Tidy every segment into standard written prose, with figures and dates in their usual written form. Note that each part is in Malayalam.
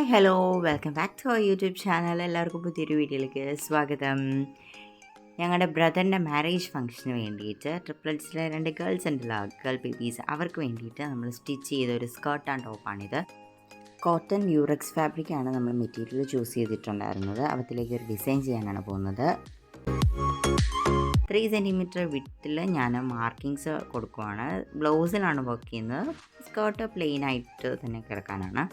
Hi hello welcome back to our YouTube channel. എല്ലാവർക്കും പുതിയൊരു വീഡിയോയിലേക്ക് സ്വാഗതം. ഞങ്ങളുടെ ബ്രദറിൻ്റെ മാരേജ് ഫംഗ്ഷന് വേണ്ടിയിട്ട് ട്രിപ്പിൾസിലെ 2 ഗേൾസ് ഉണ്ടല്ലോ, ഗേൾ ബേബീസ്, അവർക്ക് വേണ്ടിയിട്ട് നമ്മൾ സ്റ്റിച്ച് ചെയ്ത ഒരു സ്കേർട്ട് ആൻഡ് ടോപ്പാണിത്. കോട്ടൺ യൂറക്സ് ഫാബ്രിക്കാണ് നമ്മൾ മെറ്റീരിയൽ ചൂസ് ചെയ്തിട്ടുണ്ടായിരുന്നത്. അതിലേക്ക് ഒരു ഡിസൈൻ ചെയ്യാനാണ് പോകുന്നത്. 3 സെൻറ്റിമീറ്റർ വിട്ടിൽ ഞാൻ മാർക്കിങ്സ് കൊടുക്കുവാണ്. ബ്ലൗസിലാണ് വർക്ക് ചെയ്യുന്നത്. സ്കേർട്ട് പ്ലെയിൻ ആയിട്ട് തന്നെ കിടക്കാനാണ്.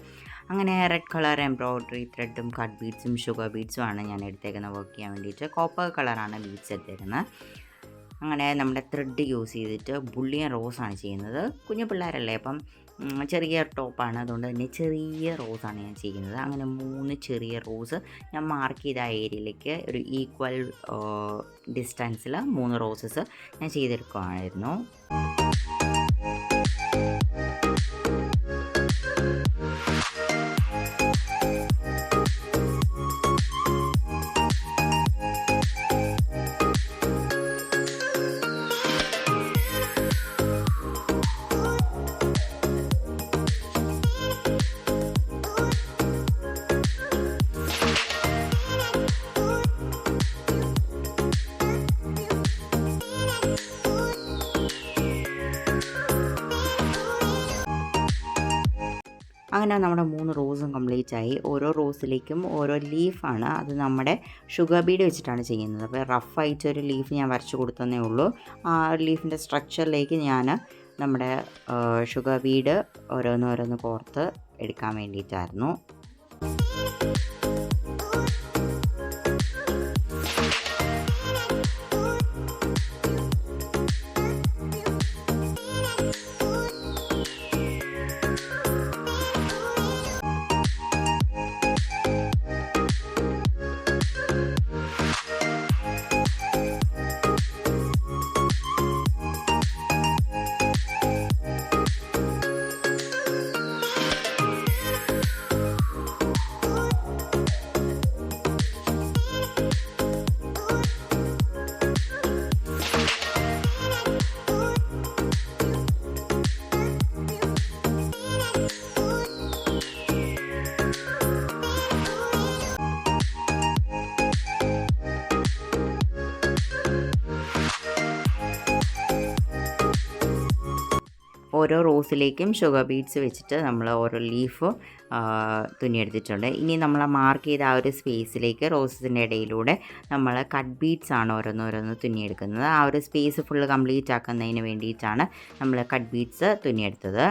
അങ്ങനെ റെഡ് കളർ എംബ്രോയ്ഡറി ത്രെഡും കട്ട് ബീഡ്സും ഷുഗർ ബീഡ്സും ആണ് ഞാൻ എടുത്തേക്കുന്നത് വർക്ക് ചെയ്യാൻ വേണ്ടിയിട്ട്. കോപ്പർ കളറാണ് ബീഡ്സ് എടുത്തേക്കുന്നത്. അങ്ങനെ നമ്മുടെ ത്രെഡ് യൂസ് ചെയ്തിട്ട് ബുള്ളിയൻ റോസാണ് ചെയ്യുന്നത്. കുഞ്ഞു പിള്ളേരല്ലേ, അപ്പം ചെറിയ ടോപ്പാണ്, അതുകൊണ്ട് തന്നെ ചെറിയ റോസാണ് ഞാൻ ചെയ്യുന്നത്. അങ്ങനെ 3 ചെറിയ റോസ് ഞാൻ മാർക്ക് ചെയ്ത ആ ഏരിയയിലേക്ക് ഒരു ഈക്വൽ ഡിസ്റ്റൻസിൽ 3 റോസസ് ഞാൻ ചെയ്തെടുക്കുകയായിരുന്നു. അങ്ങനെ നമ്മുടെ 3 റോസും കംപ്ലീറ്റ് ആയി. ഓരോ റോസിലേക്കും ഓരോ ലീഫാണ്, അത് നമ്മുടെ ഷുഗർ ബീഡ് വെച്ചിട്ടാണ് ചെയ്യുന്നത്. അപ്പോൾ റഫായിട്ടൊരു ലീഫ് ഞാൻ വരച്ച് കൊടുത്തതേ ഉള്ളൂ. ആ ലീഫിൻ്റെ സ്ട്രക്ചറിലേക്ക് ഞാൻ നമ്മുടെ ഷുഗർ ബീഡ് ഓരോന്നോരോന്ന് കോർത്ത് എടുക്കാൻ വേണ്ടിയിട്ടായിരുന്നു. ഓരോ റോസിലേക്കും ഷുഗർ ബീഡ്സ് വെച്ചിട്ട് നമ്മൾ ഓരോ ലീഫ് തുന്നിയെടുത്തിട്ടുണ്ട്. ഇനി നമ്മൾ മാർക്ക് ചെയ്ത ആ ഒരു സ്പേസിലേക്ക് റോസസിൻ്റെ ഇടയിലൂടെ നമ്മൾ കട്ട് ബീഡ്സ് ആണ് ഓരോന്നോരോന്ന് തുന്നിയെടുക്കുന്നത്. ആ ഒരു സ്പേസ് ഫുള്ള് കംപ്ലീറ്റ് ആക്കുന്നതിന് വേണ്ടിയിട്ടാണ് നമ്മൾ കട്ട് ബീഡ്സ് തുന്നിയെടുത്തത്.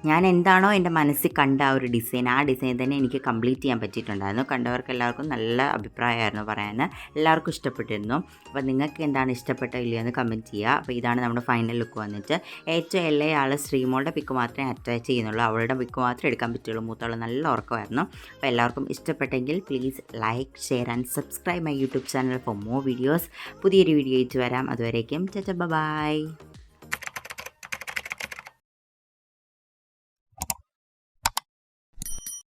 ഞാൻ എന്താണോ എൻ്റെ മനസ്സിൽ കണ്ട ആ ഒരു ഡിസൈൻ, ആ ഡിസൈൻ തന്നെ എനിക്ക് കംപ്ലീറ്റ് ചെയ്യാൻ പറ്റിയിട്ടുണ്ടായിരുന്നു. കണ്ടവർക്ക് എല്ലാവർക്കും നല്ല അഭിപ്രായമായിരുന്നു പറയാൻ. എല്ലാവർക്കും ഇഷ്ടപ്പെട്ടിരുന്നു. അപ്പോൾ നിങ്ങൾക്ക് എന്താണ് ഇഷ്ടപ്പെട്ടോ ഇല്ലയോ എന്ന് കമൻറ്റ് ചെയ്യുക. അപ്പോൾ ഇതാണ് നമ്മുടെ ഫൈനൽ ലുക്ക് വന്നിട്ട്. ഏറ്റവും ഇളയ ആൾ ശ്രീമോളുടെ പിക്ക് മാത്രമേ അറ്റാച്ച് ചെയ്യുന്നുള്ളൂ. അവളുടെ പിക്ക് മാത്രമേ എടുക്കാൻ പറ്റുള്ളൂ. മൂത്തോളം നല്ല ഉറക്കമായിരുന്നു. അപ്പോൾ എല്ലാവർക്കും ഇഷ്ടപ്പെട്ടെങ്കിൽ please like, share and subscribe my YouTube channel for more videos. പുതിയൊരു വീഡിയോ ആയിട്ട് വരാം. അതുവരേക്കും ബൈ.